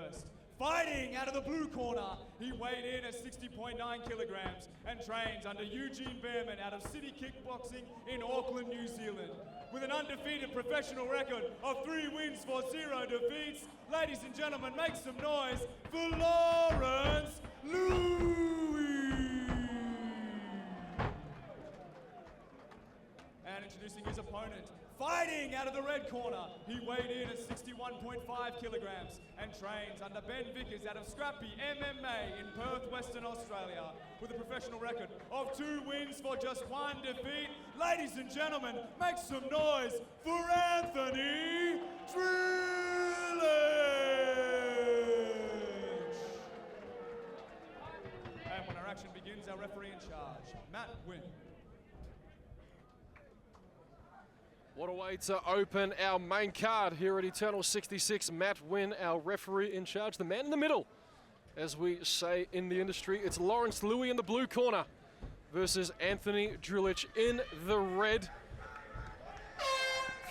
first. Fighting out of the blue corner, he weighed in at 60.9 kilograms and trains under Eugene Behrman out of City Kickboxing in Auckland, New Zealand. With an undefeated professional record of 3 wins for 0 defeats, ladies and gentlemen, make some noise for Lawrence Louis. And introducing his opponent, fighting out of the red corner, he weighed in at 61.5 kilograms and trains under Ben Vickers out of Scrappy MMA in Perth, Western Australia, with a professional record of 2 wins for just 1 defeat. Ladies and gentlemen, make some noise for Anthony Drilich. And when our action begins, our referee in charge, Matt Wynn. What a way to open our main card here at Eternal 66. Matt Wynn, our referee in charge, the man in the middle. As we say in the industry, it's Lawrence Louis in the blue corner versus Anthony Drilich in the red.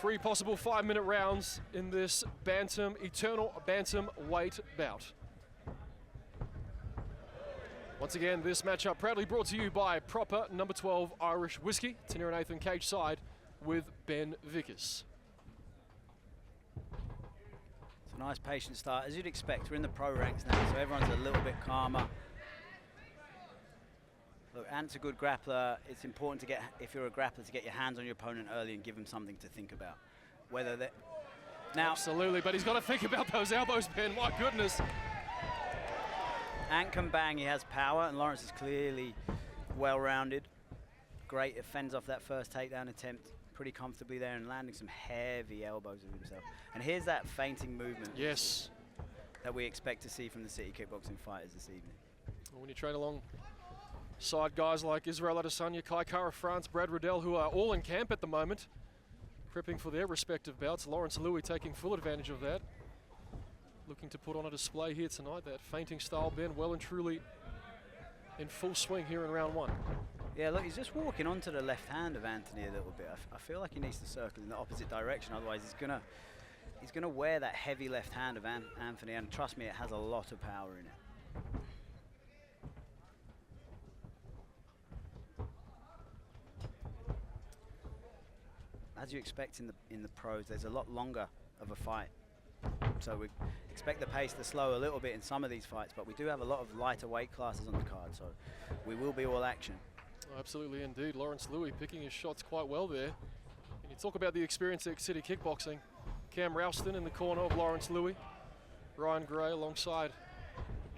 3 possible 5-minute rounds in this Eternal Bantam weight bout. Once again, this matchup proudly brought to you by Proper Number 12 Irish Whiskey. Tanir and Nathan cage side with Ben Vickers. It's a nice patient start. As you'd expect, we're in the pro ranks now, so everyone's a little bit calmer. Look, Ant's a good grappler. It's important to get, if you're a grappler, to get your hands on your opponent early and give him something to think about. Whether that... Now, absolutely, but he's got to think about those elbows, Ben, my goodness. Ant can bang, he has power, and Lawrence is clearly well-rounded. Great, it fends off that first takedown attempt pretty comfortably there and landing some heavy elbows of himself. And here's that feinting movement. Yes. That we expect to see from the City Kickboxing fighters this evening. Well, when you train alongside guys like Israel Adesanya, Kai Kara France, Brad Riddell, who are all in camp at the moment, prepping for their respective bouts, Lawrence Louis taking full advantage of that. Looking to put on a display here tonight, that feinting style, Ben, well and truly in full swing here in round 1. Yeah, look, he's just walking onto the left hand of Anthony a little bit. I feel like he needs to circle in the opposite direction, otherwise he's gonna wear that heavy left hand of Anthony, and trust me, it has a lot of power in it. As you expect in the pros, there's a lot longer of a fight. So we expect the pace to slow a little bit in some of these fights, but we do have a lot of lighter weight classes on the card, so we will be all action. Oh, absolutely indeed. Lawrence Louis picking his shots quite well there. And you talk about the experience at City Kickboxing. Cam Ralston in the corner of Lawrence Louis. Ryan Gray alongside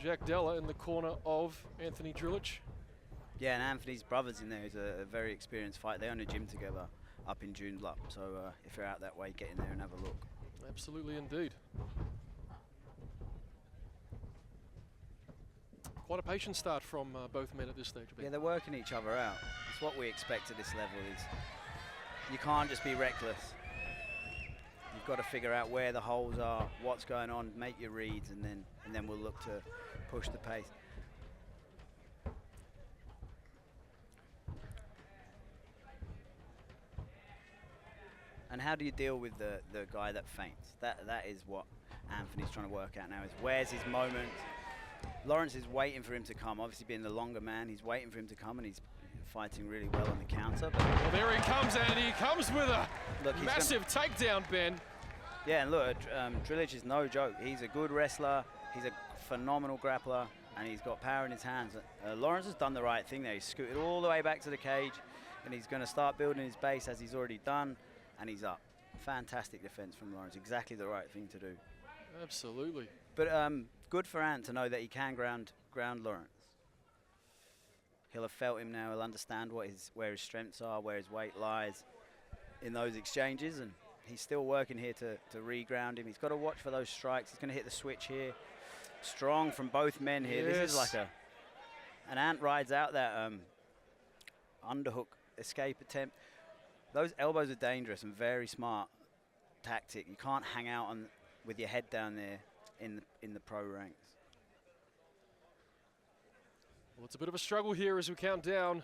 Jack Della in the corner of Anthony Drilich. Yeah, and Anthony's brother's in there, who's a very experienced fighter. They own a gym together up in Joondalup, so if you're out that way, get in there and have a look. Absolutely indeed. Quite a patient start from both men at this stage. Yeah, they're working each other out. It's what we expect at this level. Is you can't just be reckless. You've got to figure out where the holes are, what's going on, make your reads, and then we'll look to push the pace. And how do you deal with the guy that feints? That is what Anthony's trying to work out now, is where's his moment. Lawrence is waiting for him to come. Obviously being the longer man, he's waiting for him to come, and he's fighting really well on the counter. But well, there he comes, and he comes with a massive takedown, Ben. Yeah, and look, Drilich is no joke. He's a good wrestler, he's a phenomenal grappler, and he's got power in his hands. Lawrence has done the right thing there. He's scooted all the way back to the cage, and he's going to start building his base as he's already done. And he's up. Fantastic defense from Lawrence. Exactly the right thing to do. Absolutely. But good for Ant to know that he can ground Lawrence. He'll have felt him now. He'll understand where his strengths are, where his weight lies in those exchanges. And he's still working here to re-ground him. He's got to watch for those strikes. He's going to hit the switch here. Strong from both men here. Yes. This is like an Ant rides out that underhook escape attempt. Those elbows are dangerous and very smart tactic. You can't hang out with your head down there in the pro ranks. Well, it's a bit of a struggle here as we count down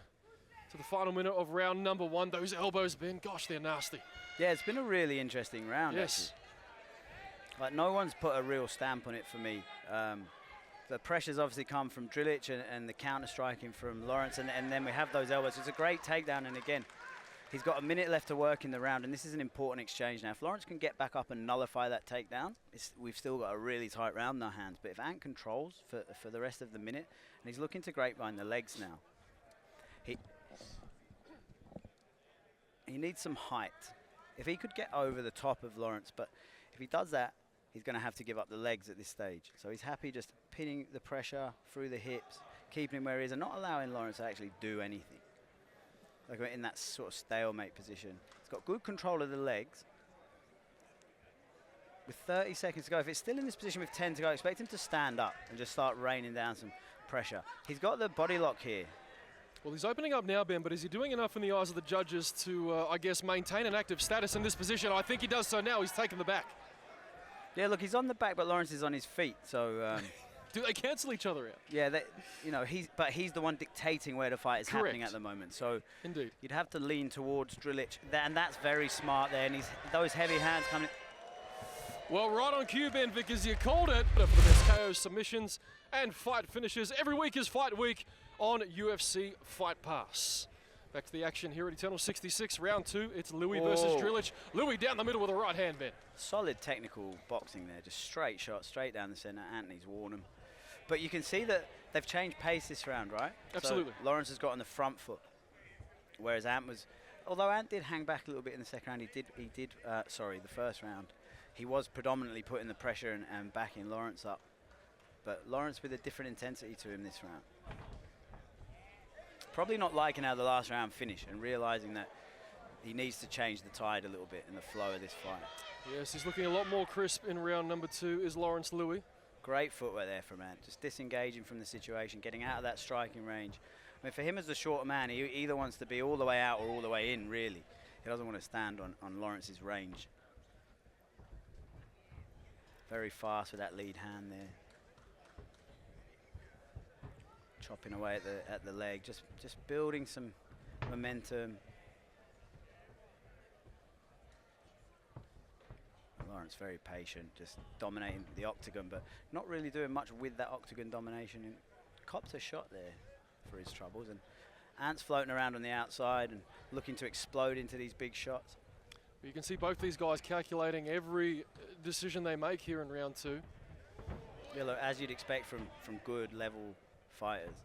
to the final minute of round number 1. Those elbows, Ben, gosh, they're nasty. Yeah, it's been a really interesting round. Yes. Actually. Like, no one's put a real stamp on it for me. The pressures obviously come from Drilich and the counter striking from Lawrence, and then we have those elbows. It's a great takedown, and again, he's got a minute left to work in the round, and this is an important exchange now. If Lawrence can get back up and nullify that takedown, we've still got a really tight round in our hands. But if Ant controls for the rest of the minute, and he's looking to grapevine the legs now, he needs some height. If he could get over the top of Lawrence, but if he does that, he's going to have to give up the legs at this stage. So he's happy just pinning the pressure through the hips, keeping him where he is, and not allowing Lawrence to actually do anything. Like, we're in that sort of stalemate position. He's got good control of the legs. With 30 seconds to go, if it's still in this position with 10 to go, expect him to stand up and just start raining down some pressure. He's got the body lock here. Well, he's opening up now, Ben, but is he doing enough in the eyes of the judges to, I guess, maintain an active status in this position? I think he does so now. He's taken the back. Yeah, look, he's on the back, but Lawrence is on his feet, so... Do they cancel each other out? Yeah, he's the one dictating where the fight is happening at the moment. So indeed, you'd have to lean towards Drilich, and that's very smart there. And those heavy hands coming. Well, right on cue, Ben Vickers, you called it. For the best KO submissions and fight finishes, every week is Fight Week on UFC Fight Pass. Back to the action here at Eternal 66, round 2. It's Louis versus Drilich. Louis down the middle with a right hand, Ben. Solid technical boxing there, just straight shot, straight down the center. Anthony's worn him. But you can see that they've changed pace this round, right? Absolutely. So Lawrence has got on the front foot, whereas Ant was, although Ant did hang back a little bit in the second round, the first round, he was predominantly putting the pressure and backing Lawrence up. But Lawrence with a different intensity to him this round. Probably not liking how the last round finished and realizing that he needs to change the tide a little bit in the flow of this fight. Yes, he's looking a lot more crisp in round number 2 is Lawrence Louis. Great footwork there from Ant, just disengaging from the situation, getting out of that striking range. I mean, for him as the shorter man, he either wants to be all the way out or all the way in, really. He doesn't want to stand on Lawrence's range. Very fast with that lead hand there. Chopping away at the leg, just building some momentum. Lawrence very patient, just dominating the octagon, but not really doing much with that octagon domination. And copped a shot there for his troubles, and Ant's floating around on the outside and looking to explode into these big shots. You can see both these guys calculating every decision they make here in round 2. Yeah, look, as you'd expect from good level fighters.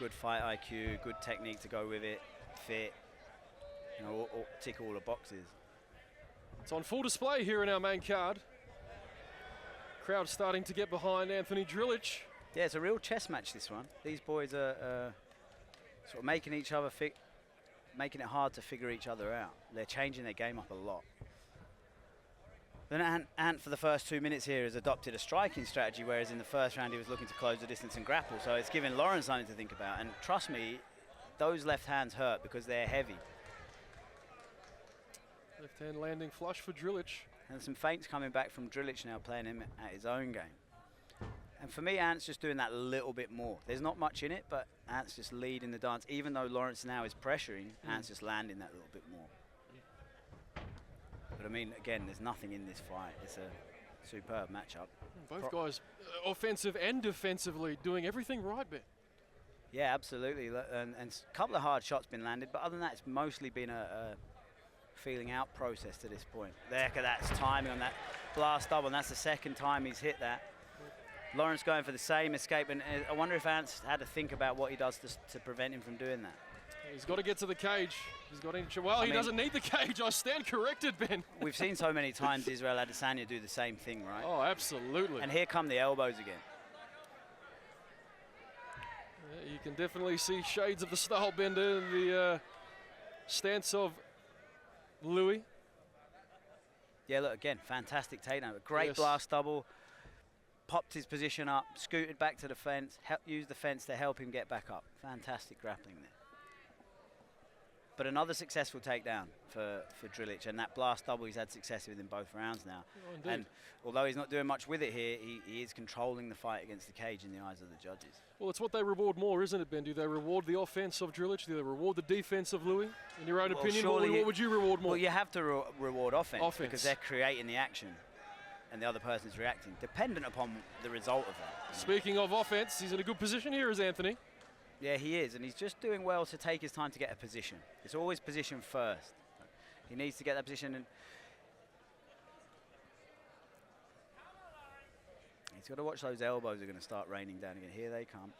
Good fight IQ, good technique to go with it, fit, tick all the boxes. It's on full display here in our main card. Crowd starting to get behind Anthony Drilich. Yeah, it's a real chess match, this one. These boys are sort of making each other making it hard to figure each other out. They're changing their game up a lot. Then Ant for the first 2 minutes here has adopted a striking strategy, whereas in the first round he was looking to close the distance and grapple. So it's giving Lawrence something to think about. And trust me, those left hands hurt because they're heavy. Left hand landing flush for Drilich. And some feints coming back from Drilich now, playing him at his own game. And for me, Ant's just doing that a little bit more. There's not much in it, but Ant's just leading the dance. Even though Lawrence now is pressuring, Ant's just landing that little bit more. But I mean, again, there's nothing in this fight. It's a superb matchup. Both guys, offensive and defensively, doing everything right, Ben. Yeah, absolutely. And a couple of hard shots been landed, but other than that, it's mostly been a feeling out process to this point. There, that's timing on that blast double, and that's the second time he's hit that. Lawrence going for the same escape, and I wonder if Ant's had to think about what he does to prevent him from doing that. He's got to get to the cage. He's got to. Well, he doesn't need the cage. I stand corrected, Ben. We've seen so many times Israel Adesanya do the same thing, right? Oh, absolutely. And here come the elbows again. Yeah, you can definitely see shades of the style bender in the stance of Louis. Yeah, look, again, fantastic takedown. A great blast double. Popped his position up, scooted back to the fence, used the fence to help him get back up. Fantastic grappling there. But another successful takedown for Drilich, and that blast double he's had success with in both rounds now. Oh, and although he's not doing much with it here, he is controlling the fight against the cage in the eyes of the judges. Well, it's what they reward more, isn't it, Ben? Do they reward the offense of Drilich? Do they reward the defense of Louis? In your own opinion, what would you reward more? Well, you have to reward offense because they're creating the action. and the other person's reacting, dependent upon the result of that. Speaking of offense, he's in a good position here as Anthony. Yeah, he is, and he's just doing well to take his time to get a position. It's always position first. He needs to get that position, and he's got to watch those elbows are going to start raining down again. Here they come.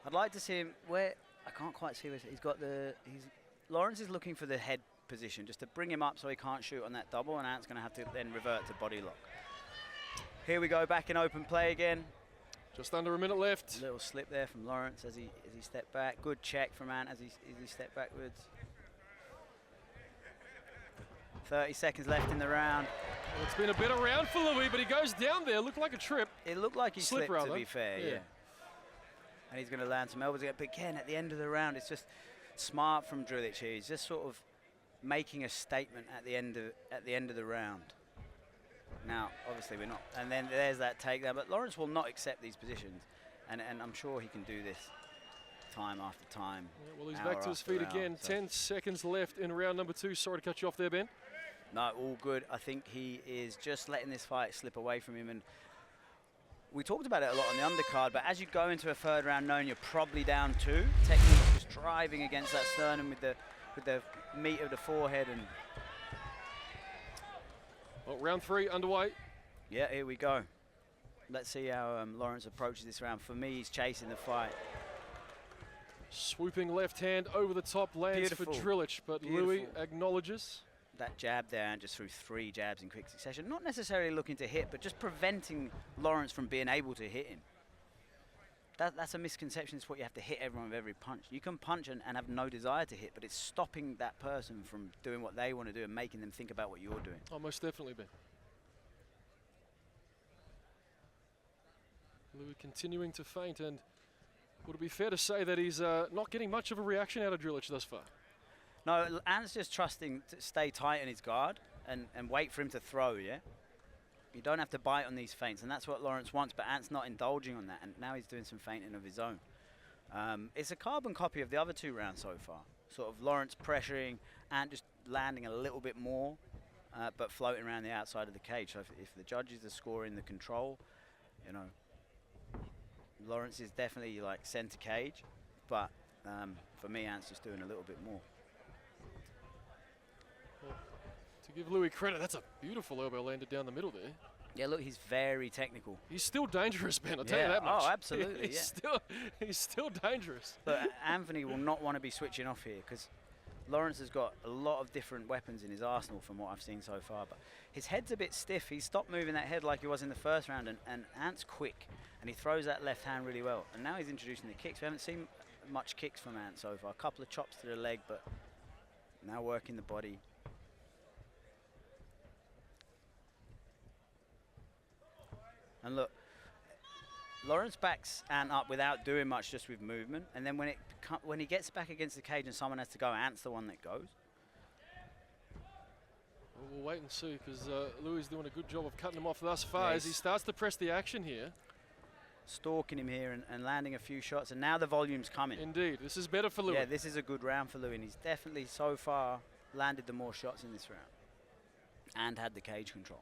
I'd like to see him where, I can't quite see where he's got Lawrence is looking for the head position, just to bring him up so he can't shoot on that double, and Ant's going to have to then revert to body lock. Here we go, back in open play again. Just under a minute left. A little slip there from Lawrence as he stepped back. Good check from Ant as he stepped backwards. 30 seconds left in the round. Well, it's been a better round for Louis, but he goes down there. Looked like a trip. It looked like he slipped, rather. to be fair, yeah. And he's going to land some elbows again. But again, at the end of the round, it's just smart from Drilich here. He's just sort of making a statement at the end of the round. Now, obviously, we're not. And then there's that takedown. But Lawrence will not accept these positions. And I'm sure he can do this time after time. Yeah, well, he's back to his feet again. So 10 seconds left in round number 2. Sorry to cut you off there, Ben. No, all good. I think he is just letting this fight slip away from him. And we talked about it a lot on the undercard, but as you go into a third round knowing you're probably down 2, technique just driving against that sternum with the meat of the forehead. And well, round 3 underway. Yeah, here we go. Let's see how Lawrence approaches this round. For me, he's chasing the fight. Swooping left hand over the top lands for Drilich, but Louis acknowledges. That jab there, and just threw 3 jabs in quick succession. Not necessarily looking to hit, but just preventing Lawrence from being able to hit him. That's a misconception. It's what you have to hit everyone with every punch. You can punch and have no desire to hit, but it's stopping that person from doing what they want to do and making them think about what you're doing. Oh, most definitely, Ben. Louis continuing to feint, and would it be fair to say that he's not getting much of a reaction out of Drilich thus far? No, Ant's just trusting to stay tight in his guard and wait for him to throw, yeah? You don't have to bite on these feints, and that's what Lawrence wants, but Ant's not indulging on that, and now he's doing some feinting of his own. It's a carbon copy of the other 2 rounds so far. Sort of Lawrence pressuring, Ant just landing a little bit more, but floating around the outside of the cage. So if the judges are scoring the control, you know, Lawrence is definitely like center cage, but for me, Ant's just doing a little bit more. To give Louis credit, that's a beautiful elbow landed down the middle there. Yeah, look, he's very technical. He's still dangerous, Ben, I'll tell you that much. Oh, absolutely, He's still dangerous. But Anthony will not want to be switching off here, because Lawrence has got a lot of different weapons in his arsenal from what I've seen so far. But his head's a bit stiff. He stopped moving that head like he was in the first round, and Ant's quick, and he throws that left hand really well. And now he's introducing the kicks. We haven't seen much kicks from Ant so far. A couple of chops to the leg, but now working the body. And look, Lawrence backs Ant up without doing much, just with movement. And then when he gets back against the cage and someone has to go, Ant's the one that goes. Well, we'll wait and see, because Louis is doing a good job of cutting him off thus far as he starts to press the action here. Stalking him here and landing a few shots. And now the volume's coming. Indeed, this is better for Louis. Yeah, this is a good round for Louis. And he's definitely so far landed the more shots in this round. And had the cage control.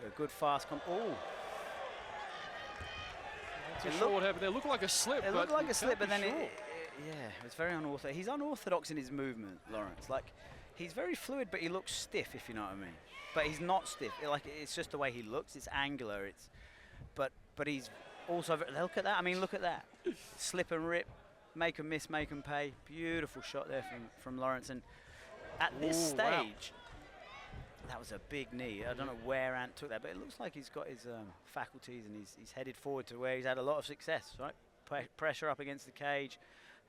A good fast oh. Not too sure what happened there. It looked like a slip. It looked like a slip, but then yeah, it was very unorthodox. He's unorthodox in his movement, Lawrence. Like, he's very fluid, but he looks stiff, if you know what I mean. But he's not stiff. It's just the way he looks. It's angular. But he's also look at that. I mean, look at that. Slip and rip, make them miss, make them pay. Beautiful shot there from Lawrence. And at this stage. Wow. That was a big knee. I don't know where Ant took that, but it looks like he's got his faculties, and he's headed forward to where he's had a lot of success, right? Pressure up against the cage,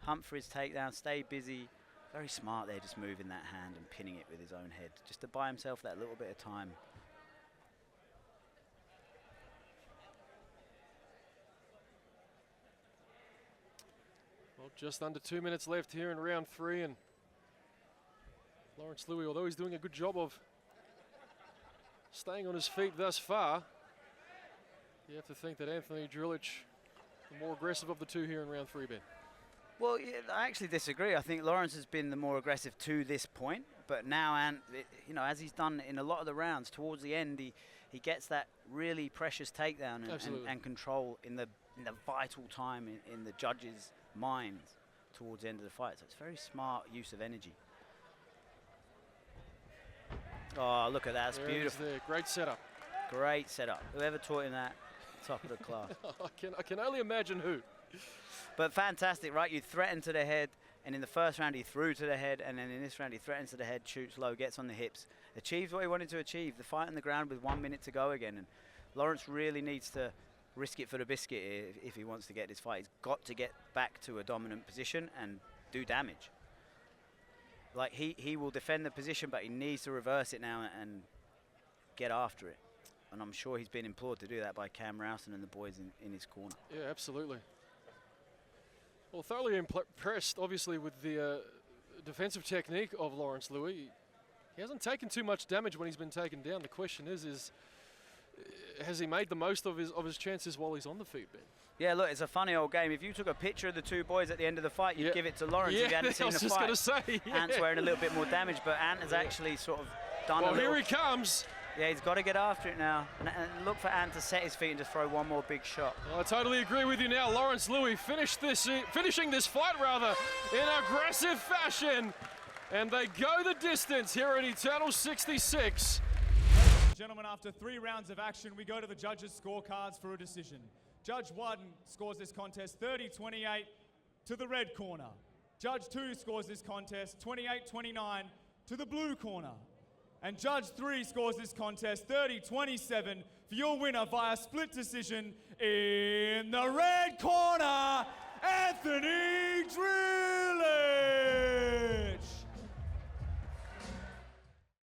hunt for his takedown, stay busy. Very smart there, just moving that hand and pinning it with his own head, just to buy himself that little bit of time. Well, just under 2 minutes left here in round 3, and Lawrence Louis, although he's doing a good job of staying on his feet thus far, you have to think that Anthony Drilich, the more aggressive of the 2 here in round 3, Ben. Well, yeah, I actually disagree. I think Lawrence has been the more aggressive to this point, But now, and you know, as he's done in a lot of the rounds, towards the end, he gets that really precious takedown and control in the vital time in the judges' minds towards the end of the fight. So it's very smart use of energy. Oh, look at that. That's beautiful. Great setup. Great setup. Whoever taught him that, top of the class. I can only imagine who. But fantastic, right? You threaten to the head, and in the first round he threw to the head, and then in this round he threatens to the head, shoots low, gets on the hips, achieves what he wanted to achieve. The fight on the ground with 1 minute to go again. And Lawrence really needs to risk it for the biscuit if he wants to get this fight. He's got to get back to a dominant position and do damage. Like, he will defend the position, but he needs to reverse it now and get after it. And I'm sure he's been implored to do that by Cam Rowson and the boys in his corner. Yeah, absolutely. Well, thoroughly impressed, obviously, with the defensive technique of Lawrence Louis. He hasn't taken too much damage when he's been taken down. The question is has he made the most of his chances while he's on the feet, Ben? Yeah, look, it's a funny old game. If you took a picture of the two boys at the end of the fight, you'd give it to Lawrence if you hadn't seen the fight. I was just going to say, yeah. Ant's wearing a little bit more damage, but Ant has actually sort of done a little... Well, here he comes. Yeah, he's got to get after it now. And look for Ant to set his feet and just throw one more big shot. I totally agree with you now. Lawrence Louis finishing this fight, in aggressive fashion. And they go the distance here at Eternal 66. Gentlemen, after 3 rounds of action, we go to the judges' scorecards for a decision. Judge 1 scores this contest 30-28 to the red corner. Judge 2 scores this contest 28-29 to the blue corner. And Judge 3 scores this contest 30-27 for your winner via split decision in the red corner, Anthony Drilich!